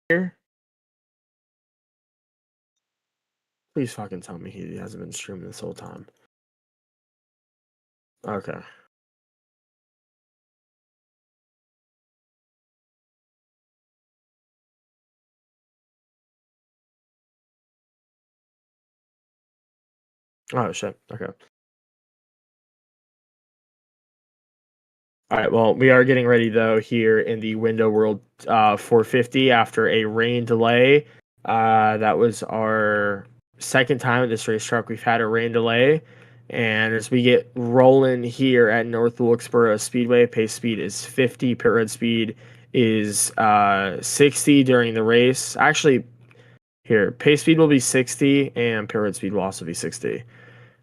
here? Please fucking tell me he hasn't been streaming this whole time. Okay. Oh shit. Okay. All right. Well, we are getting ready though here in the Window World 450 after a rain delay. That was our second time at this racetrack we've had a rain delay. And as we get rolling here at North Wilkesboro Speedway, pace speed is 50, pit road speed is 60 during the race. Actually, here, pace speed will be 60 and pit road speed will also be 60.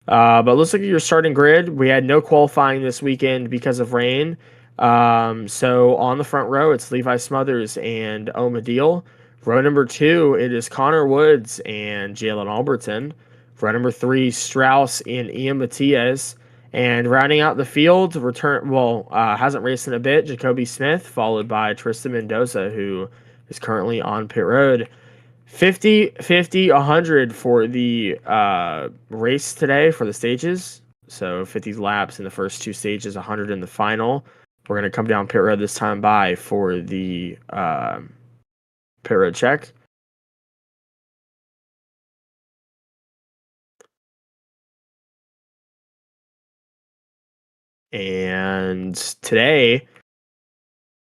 But let's look at your starting grid. We had no qualifying this weekend because of rain. So on the front row, it's Levi Smothers and Omadil. Row number 2, it is Connor Woods and Jalen Alberton. Row number 3, Strauss and Ian Matias. And rounding out the field, hasn't raced in a bit, Jacoby Smith, followed by Tristan Mendoza, who is currently on pit road. 50, 50, 100 for the race today for the stages. So 50 laps in the first 2 stages, 100 in the final. We're going to come down pit road this time by for the pit road check. And today,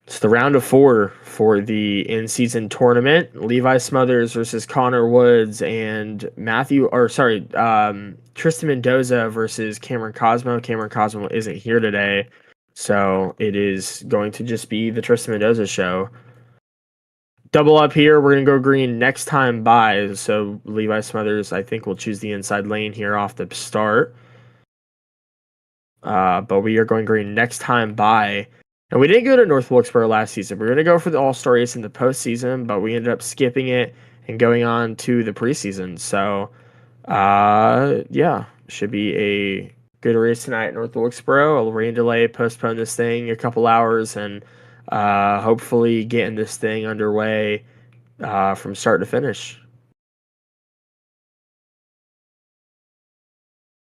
it's the round of 4 for the in-season tournament. Levi Smothers versus Connor Woods and Tristan Mendoza versus Cameron Cosmo. Cameron Cosmo isn't here today, so it is going to just be the Tristan Mendoza show. Double up here. We're going to go green next time by, so Levi Smothers, I think, will choose the inside lane here off the start. But we are going green next time by. And we didn't go to North Wilkesboro last season. We were going to go for the All-Star race in the postseason, but we ended up skipping it and going on to the preseason. So, yeah, should be a good race tonight at North Wilkesboro. A rain delay postponed this thing a couple hours, and hopefully getting this thing underway from start to finish.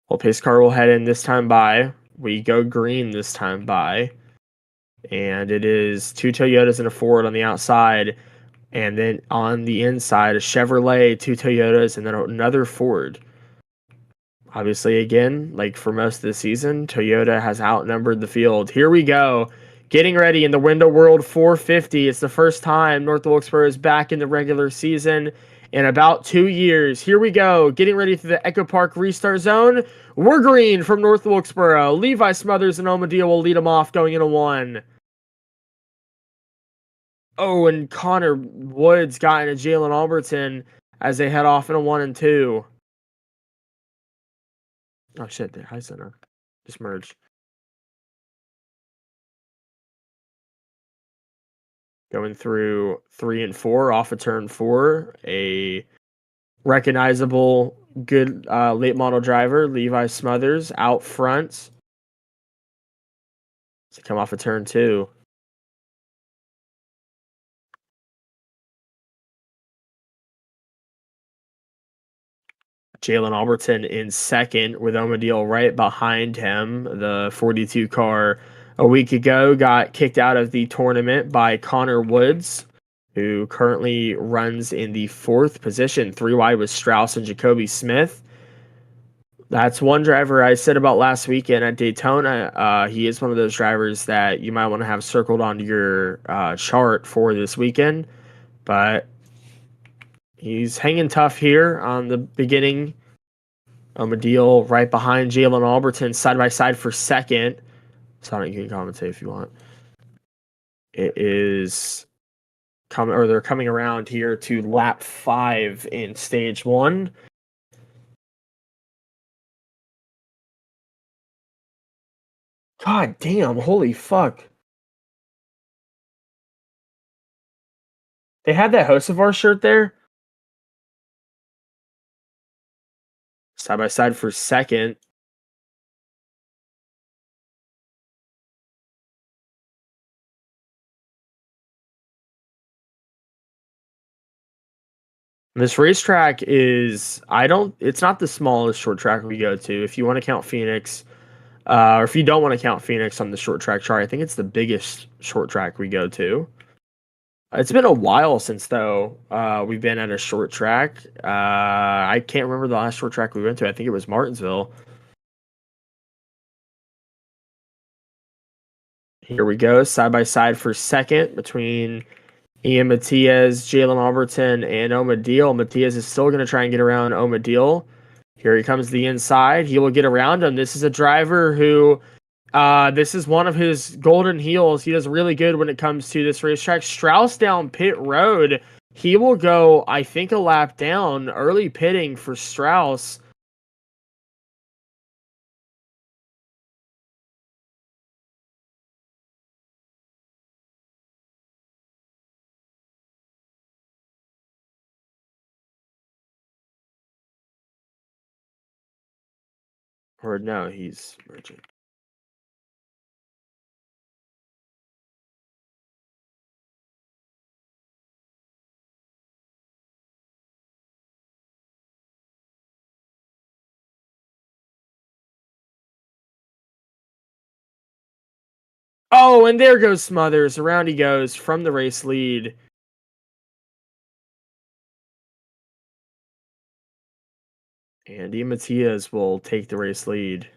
Well, pace car will head in this time by. We go green this time by. And it is 2 Toyotas and a Ford on the outside. And then on the inside, a Chevrolet, 2 Toyotas, and then another Ford. Obviously, again, like for most of the season, Toyota has outnumbered the field. Here we go. Getting ready in the Window World 450. It's the first time North Wilkesboro is back in the regular season in about 2 years. Here we go. Getting ready for the Echo Park restart zone. We're green from North Wilkesboro. Levi Smothers and Omadil will lead them off going into 1. Oh, and Connor Woods got into Jalen Alberton as they head off into 1 and 2. Oh shit, the high center just merged. Going through 3 and 4 off of turn 4. A recognizable good late model driver, Levi Smothers, out front. To come off of turn 2. Jalen Alberton in second with Omadil right behind him. The 42 car a week ago got kicked out of the tournament by Connor Woods, who currently runs in the 4th position, 3 wide with Strauss and Jacoby Smith. That's one driver I said about last weekend at Daytona. He is one of those drivers that you might want to have circled onto your chart for this weekend, but he's hanging tough here on the beginning. Omadil right behind Jalen Alberton, side by side for second. Sonic, you can commentate if you want. It is they're coming around here to lap 5 in stage 1. God damn, holy fuck. They had that Hocevar shirt there. Side by side for second. This racetrack is, it's not the smallest short track we go to. If you want to count Phoenix, or if you don't want to count Phoenix on the short track chart, I think it's the biggest short track we go to. It's been a while since, though, we've been at a short track. I can't remember the last short track we went to. I think it was Martinsville. Here we go, side by side for second between Ian Matias, Jalen Alberton, and Omadil. Matias is still going to try and get around Omadil. Here he comes the inside. He will get around him. This is a driver who, this is one of his golden heels. He does really good when it comes to this racetrack. Strauss down pit road. He will go, I think, a lap down. Early pitting for Strauss. Or no, he's merging. Oh, and there goes Smothers. Around he goes from the race lead. Andy Matias will take the race lead.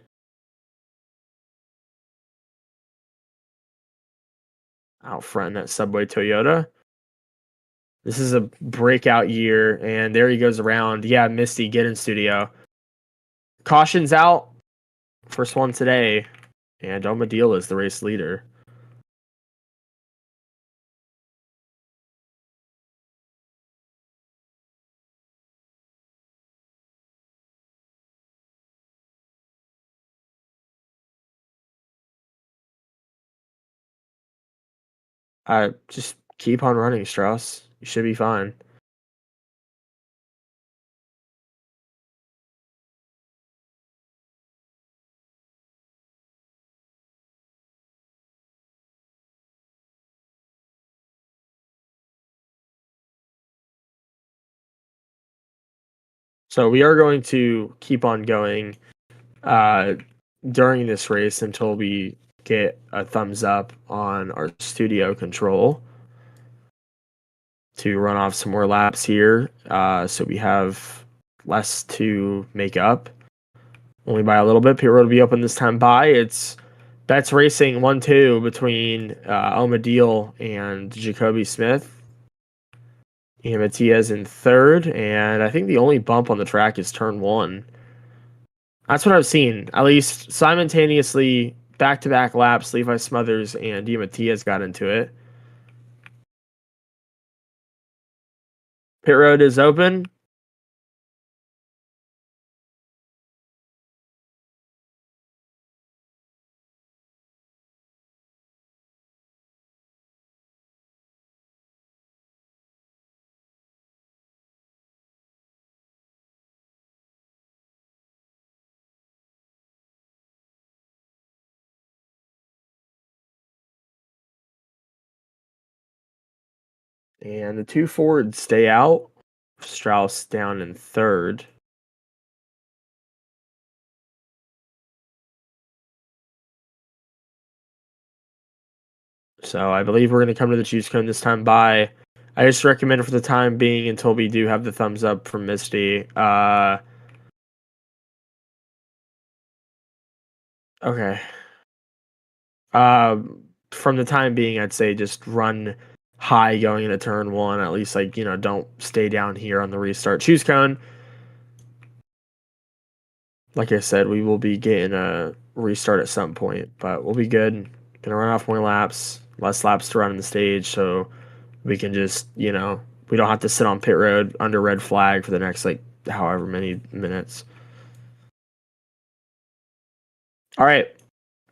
Out front in that Subway Toyota. This is a breakout year, and there he goes around. Yeah, Misty, get in studio. Caution's out. First one today. And Omadil is the race leader. Just keep on running, Strauss. You should be fine. So we are going to keep on going during this race until we get a thumbs up on our studio control to run off some more laps here. So we have less to make up. Only by a little bit. Pit road will be open this time by. It's Betts Racing 1-2 between Omadil and Jacoby Smith. And Matias in third, and I think the only bump on the track is turn 1. That's what I've seen. At least simultaneously, back-to-back laps, Levi Smothers and Di Matias got into it. Pit road is open. And the two Fords stay out. Strauss down in third. So I believe we're going to come to the choose cone this time by. I just recommend it for the time being until we do have the thumbs up from Misty. Okay. From the time being, I'd say just run high going into turn 1. At least, don't stay down here on the restart. Choose cone. Like I said, we will be getting a restart at some point, but we'll be good. Gonna run off more laps, less laps to run on the stage, so we can just, we don't have to sit on pit road under red flag for the next, however many minutes. All right.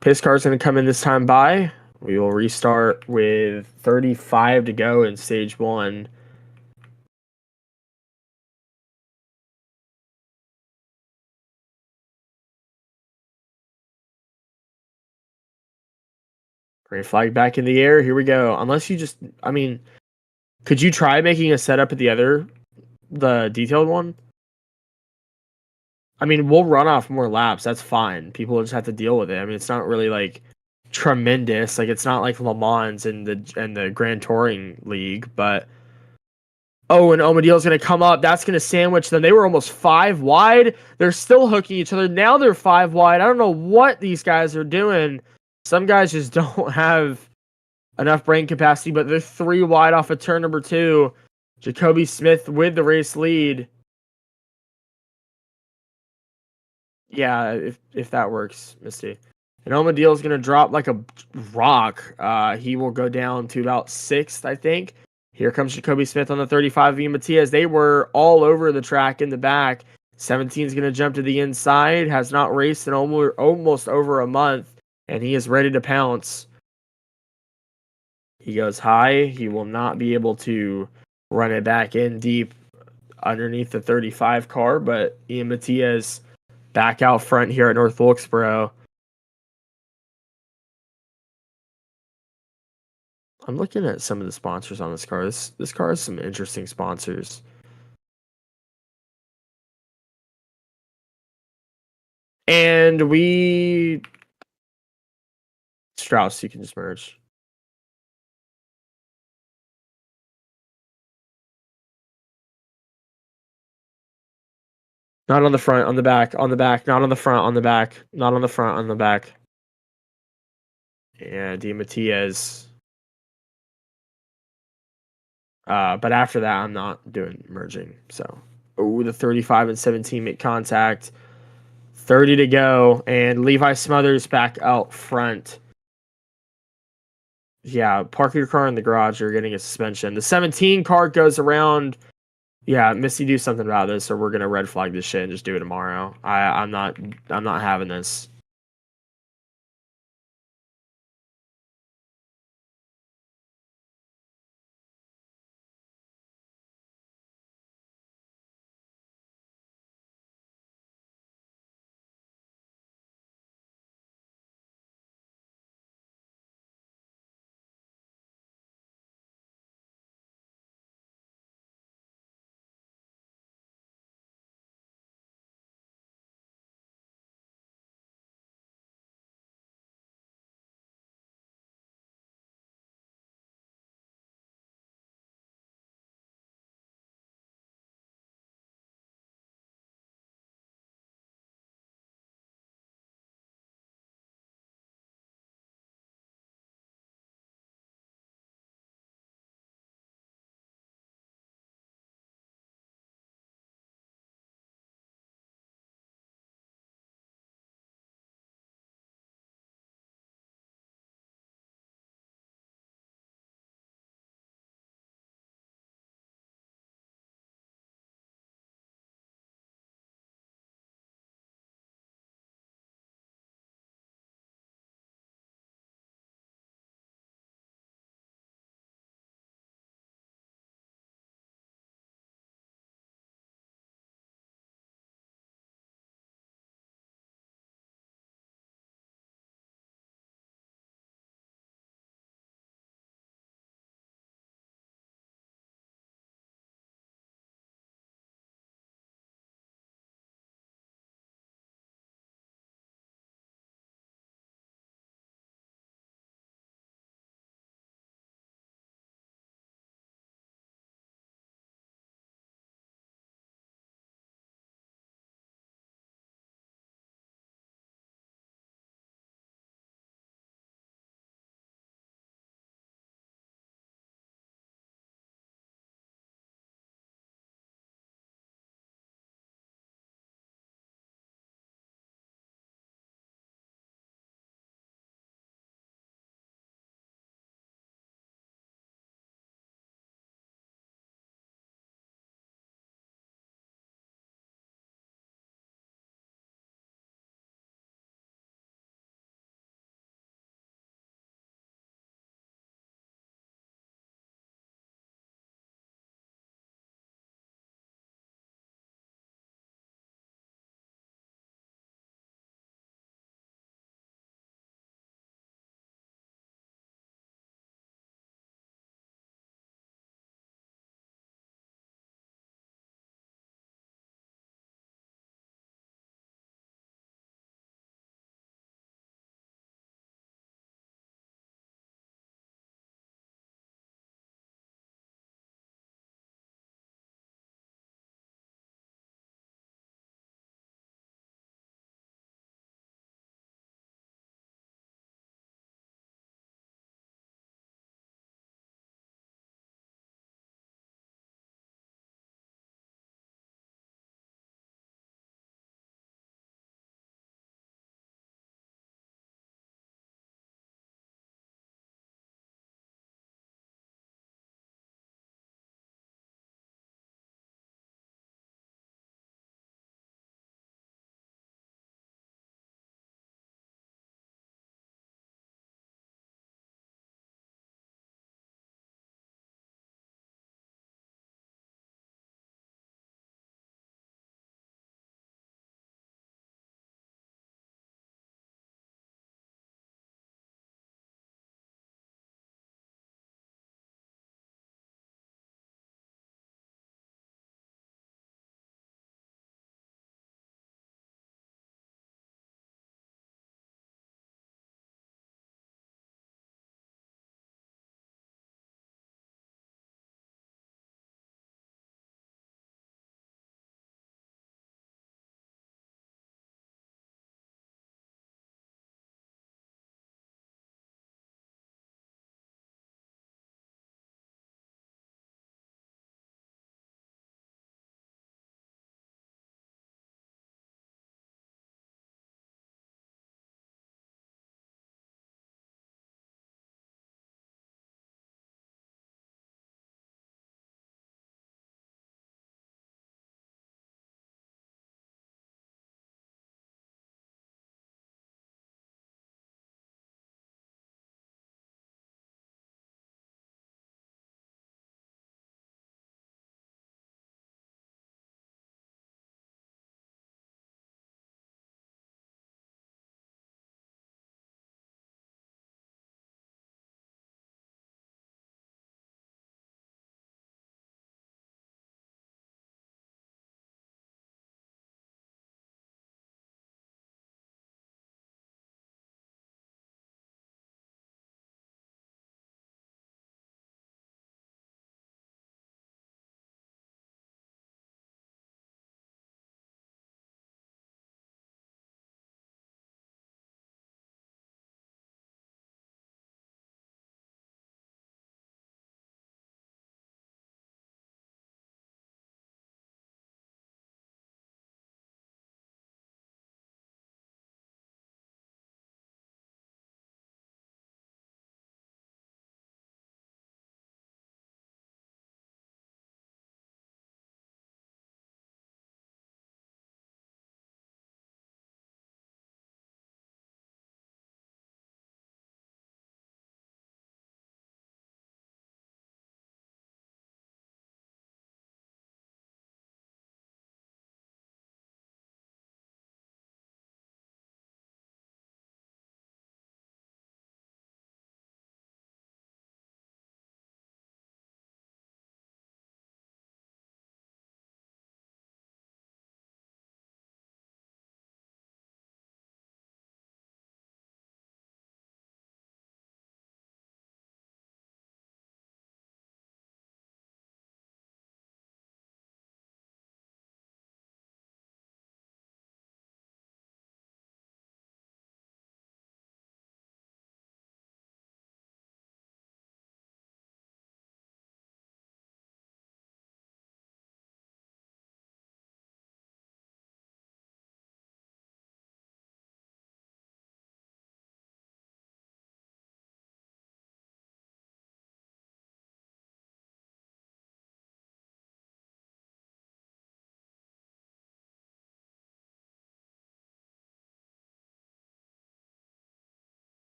Pace car's going to come in this time by. We will restart with 35 to go in stage 1. Green flag back in the air. Here we go. Unless you just, could you try making a setup at the other The detailed one? I mean, we'll run off more laps. That's fine. People just have to deal with it. I mean, it's not really like tremendous. Like it's not like Le Mans and the Grand Touring League, but oh, and Omadil's gonna come up. That's gonna sandwich them. They were almost 5 wide. They're still hooking each other. Now they're 5 wide. I don't know what these guys are doing. Some guys just don't have enough brain capacity, but they're 3 wide off of turn number 2. Jacoby Smith with the race lead. Yeah, if that works, Misty. And Omadil's gonna drop like a rock. He will go down to about 6th, I think. Here comes Jacoby Smith on the 35 V Matias. They were all over the track in the back. 17 is gonna jump to the inside. Has not raced in almost over a month, and he is ready to pounce. He goes high. He will not be able to run it back in deep underneath the 35 car, but Ian Matias back out front here at North Wilkesboro. I'm looking at some of the sponsors on this car. This car has some interesting sponsors. And Strauss, you can just merge. Not on the front, on the back, on the back, not on the front, on the back, not on the front, on the back. Yeah, Di Matias. But after that, I'm not doing merging. So, oh, the 35 and 17 make contact. 30 to go, and Levi Smothers back out front. Yeah, park your car in the garage. You're getting a suspension. The 17 car goes around. Yeah, Missy, do something about this, or we're gonna red flag this shit and just do it tomorrow. I'm not having this.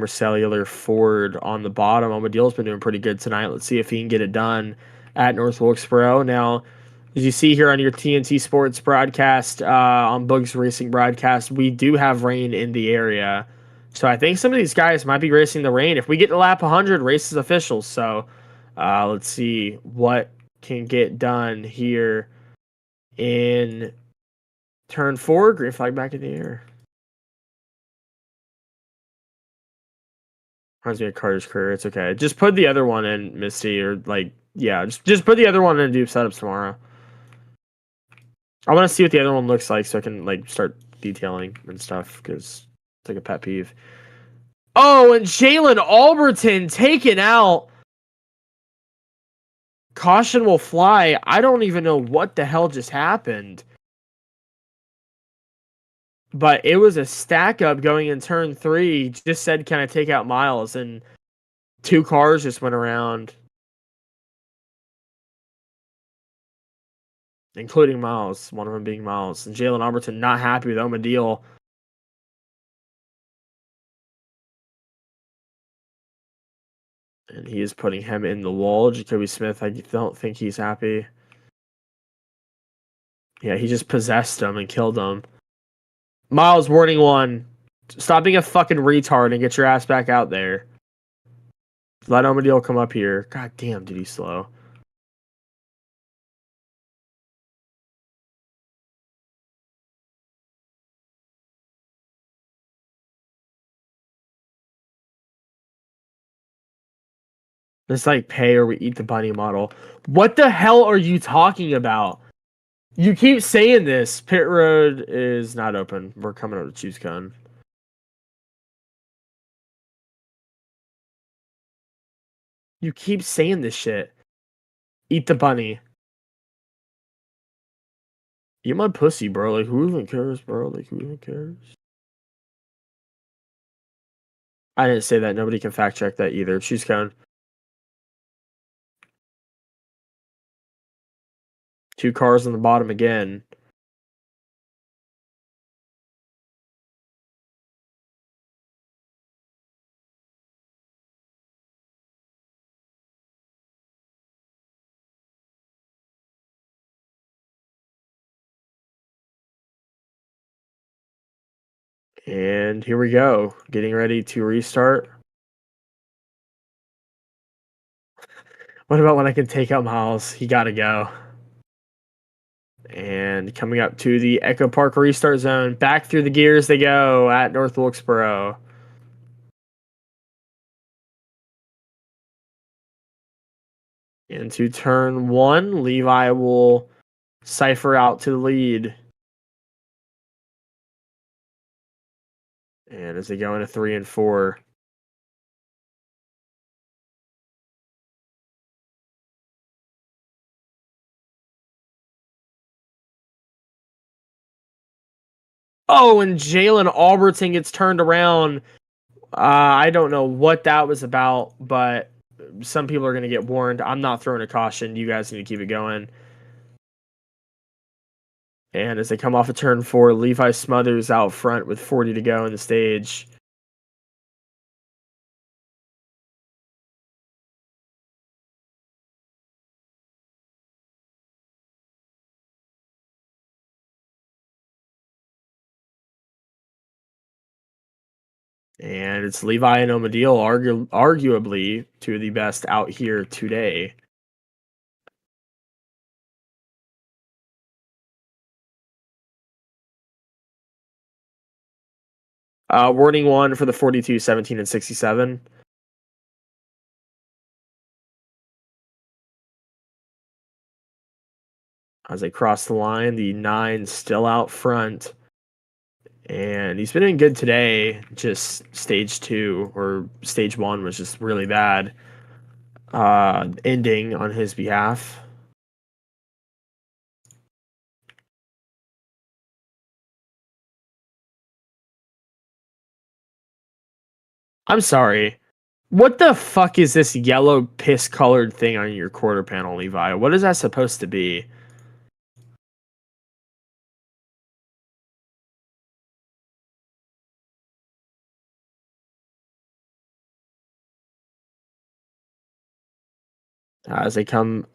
Cellular Ford on the bottom. Omadil's been doing pretty good tonight. Let's see if he can get it done at North Wilkesboro. Now, as you see here on your TNT Sports broadcast, on Boogs Racing Broadcast, we do have rain in the area. So I think some of these guys might be racing the rain. If we get to lap 100, race is official. So let's see what can get done here in turn 4. Green flag back in the air. Reminds me of Carter's career. It's okay. Just put the other one in, Misty, or just put the other one in and do setups tomorrow. I want to see what the other one looks like so I can start detailing and stuff because it's like a pet peeve. Oh, and Jalen Alberton taken out. Caution will fly. I don't even know what the hell just happened. But it was a stack up going in turn 3. Just said, can I take out Miles? And 2 cars just went around. Including Miles. One of them being Miles. And Jalen Alberton not happy with Omadil. And he is putting him in the wall. Jacoby Smith, I don't think he's happy. Yeah, he just possessed him and killed him. Miles, warning 1. Stop being a fucking retard and get your ass back out there. Let Omadil come up here. God damn, dude, he's slow. It's like pay or we eat the bunny model. What the hell are you talking about? You keep saying this. Pit road is not open. We're coming out to choose cone. You keep saying this shit. Eat the bunny. You my pussy, bro. Like, who even cares, bro? Like, who even cares? I didn't say that. Nobody can fact check that either. Choose cone. 2 cars on the bottom again. And here we go. Getting ready to restart. What about when I can take out Miles? He got to go. And coming up to the Echo Park restart zone. Back through the gears they go at North Wilkesboro. Into turn 1, Levi will cipher out to the lead. And as they go into 3 and 4. Oh, and Jalen Alberton gets turned around. I don't know what that was about, but some people are going to get warned. I'm not throwing a caution. You guys need to keep it going. And as they come off of turn 4, Levi Smothers out front with 40 to go in the stage. And it's Levi and Omadil, arguably 2 of the best out here today. Warning 1 for the 42, 17, and 67. As they cross the line, the 9 still out front. And he's been doing good today. Just stage 2 or stage 1 was just really bad. Ending on his behalf. I'm sorry. What the fuck is this yellow piss colored thing on your quarter panel, Levi? What is that supposed to be? As they come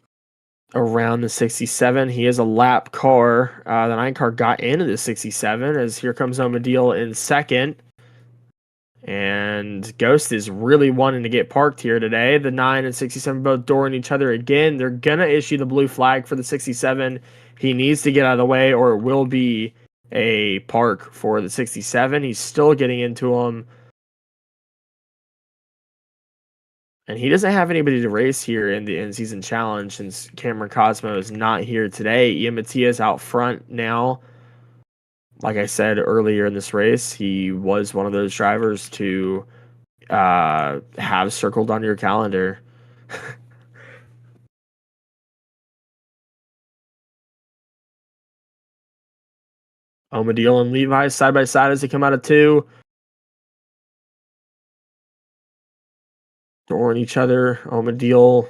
around the 67, he is a lap car. The 9 car got into the 67 as here comes Omadil in second. And Ghost is really wanting to get parked here today. The 9 and 67 both dooring each other again. They're going to issue the blue flag for the 67. He needs to get out of the way or it will be a park for the 67. He's still getting into him. And he doesn't have anybody to race here in the in-season challenge since Cameron Cosmo is not here today. Ian Matias out front now. Like I said earlier in this race, he was one of those drivers to have circled on your calendar. Omadil and Levi side by side as they come out of 2. Dooring each other. Omadil,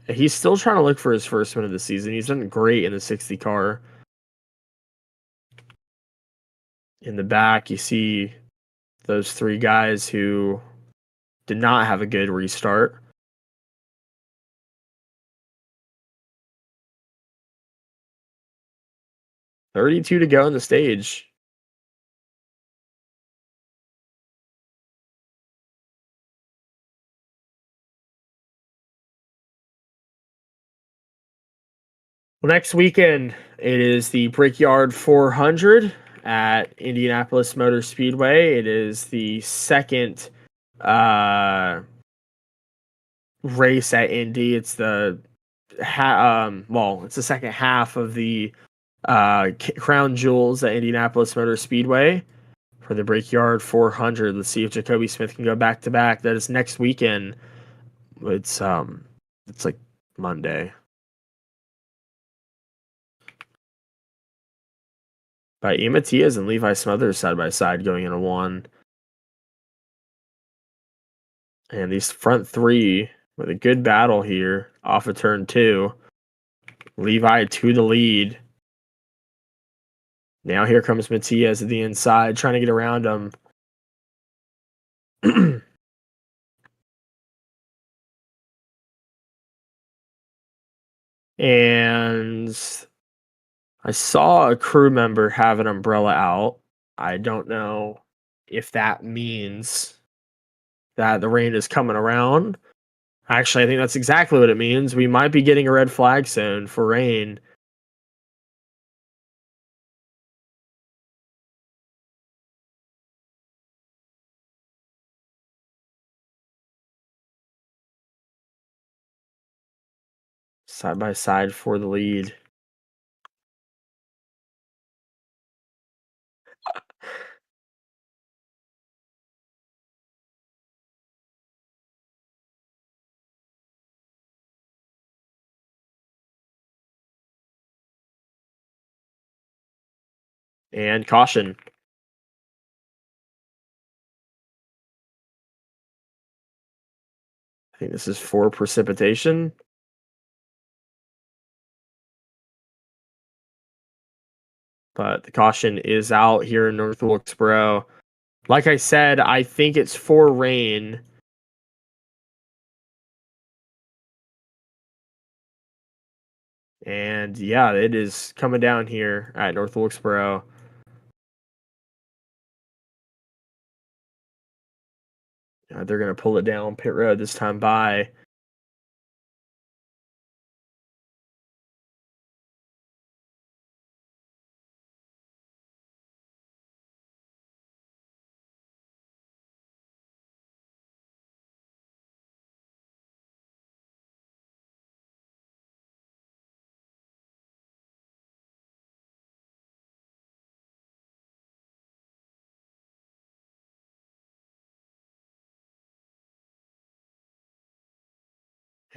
he's still trying to look for his first win of the season. He's done great in the 60 car. In the back, you see those 3 guys who did not have a good restart. $32 to go in the stage. Well, next weekend, it is the Brickyard 400 at Indianapolis Motor Speedway. It is the second race at Indy. It's the it's the second half of the Crown Jewels at Indianapolis Motor Speedway for the Brickyard 400. Let's see if Jacoby Smith can go back to back. That is next weekend. It's like Monday. By Ian Matias and Levi Smothers side by side going into 1. And these front 3 with a good battle here off of turn 2. Levi to the lead. Now here comes Matias at the inside trying to get around him. And I saw a crew member have an umbrella out. I don't know if that means that the rain is coming around. Actually, I think that's exactly what it means. We might be getting a red flag soon for rain. Side by side for the lead. And caution. I think this is for precipitation. But the caution is out here in North Wilkesboro. Like I said, I think it's for rain. And yeah, it is coming down here at North Wilkesboro. They're going to pull it down pit road this time by.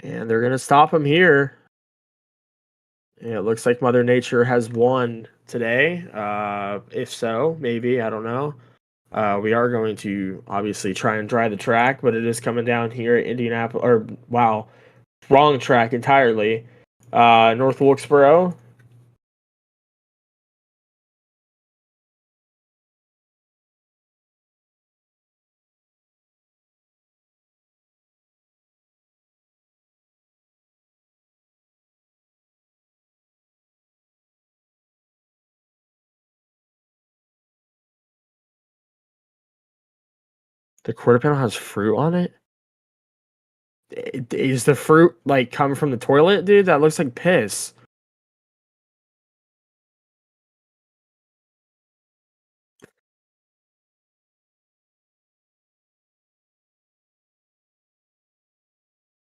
And they're going to stop him here. And it looks like Mother Nature has won today. If so, maybe, I don't know. We are going to obviously try and dry the track, but it is coming down here at Indianapolis. Or, wow, wrong track entirely. North Wilkesboro. The quarter panel has fruit on it? Is the fruit like coming from the toilet, dude? That looks like piss.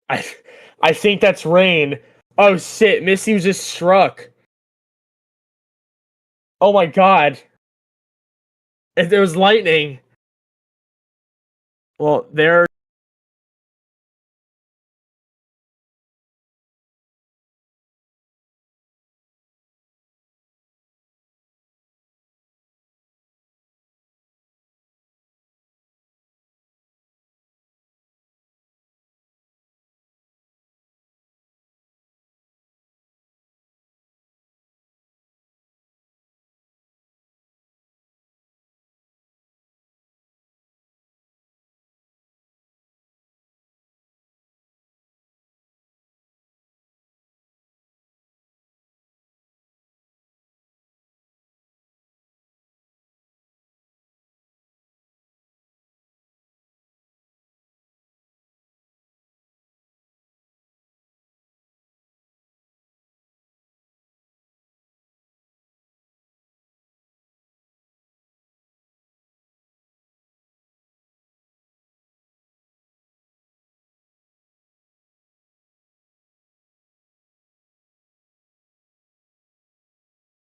I I think that's rain. Oh shit, Misty was just struck. Oh my god. There was lightning. Well, there